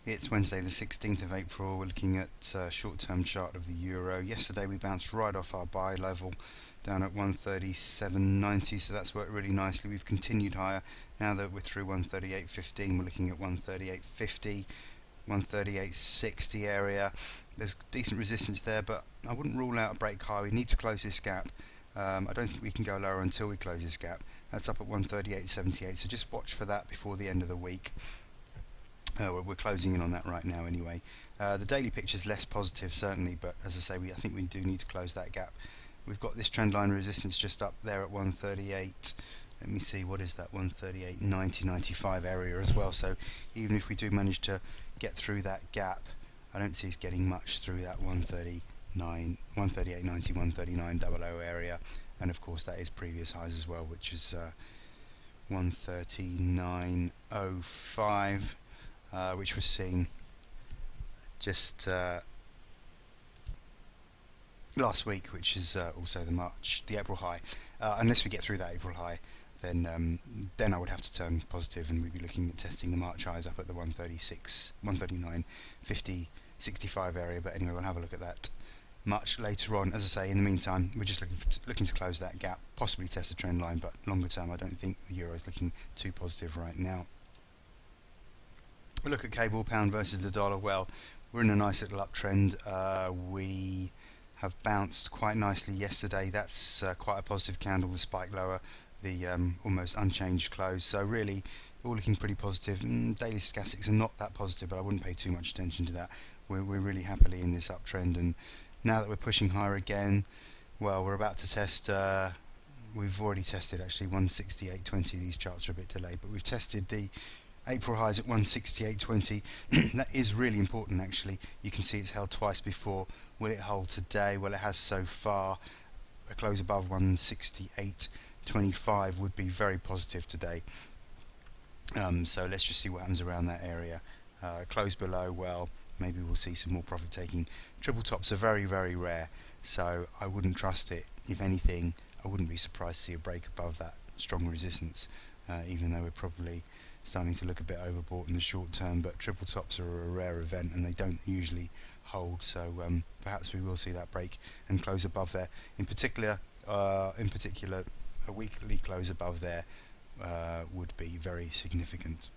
It's Wednesday the 16th of April. We're looking at short-term chart of the euro. Yesterday we bounced right off our buy level down at 137.90, so that's worked really nicely. We've continued higher. Now that we're through 138.15, we're looking at 138.50, 138.60 area. There's decent resistance there, but I wouldn't rule out a break high. We need to close this gap. I don't think we can go lower until we close this gap. That's up at 138.78, so just watch for that before the end of the week. We're closing in on that right now anyway. The daily picture is less positive certainly, but as I say, I think we do need to close that gap. We've got this trend line resistance just up there at 138. Let me see, what is that? 138.90, 95 area as well. So even if we do manage to get through that gap, I don't see us getting much through that 138.90, 139.00 area. And of course that is previous highs as well, which is 139.05. Which was seen just last week, which is also the April high. Unless we get through that April high, then I would have to turn positive, and we'd be looking at testing the March highs up at the 136, 139.50, 65 area. But anyway, we'll have a look at that much later on. As I say, in the meantime, we're just looking to close that gap, possibly test a trend line, but longer term, I don't think the euro is looking too positive right now. We look at cable pound versus the dollar. Well, we're in a nice little uptrend. We have bounced quite nicely yesterday. That's quite a positive candle. The spike lower, the almost unchanged close. So really, all looking pretty positive. Daily stochastics are not that positive, but I wouldn't pay too much attention to that. We're really happily in this uptrend, and now that we're pushing higher again, well, we're about to test. We've already tested actually 168.20. These charts are a bit delayed, but we've tested the April highs at 168.20. That is really important actually. You can see it's held twice before. Will it hold today? Well, it has so far. A close above 168.25 would be very positive today. So let's just see what happens around that area. Close below, well, maybe we'll see some more profit taking. Triple tops are very, very rare, so I wouldn't trust it. If anything, I wouldn't be surprised to see a break above that strong resistance, even though we're probably starting to look a bit overbought in the short term. But triple tops are a rare event and they don't usually hold, so perhaps we will see that break and close above there. In particular, a weekly close above there would be very significant.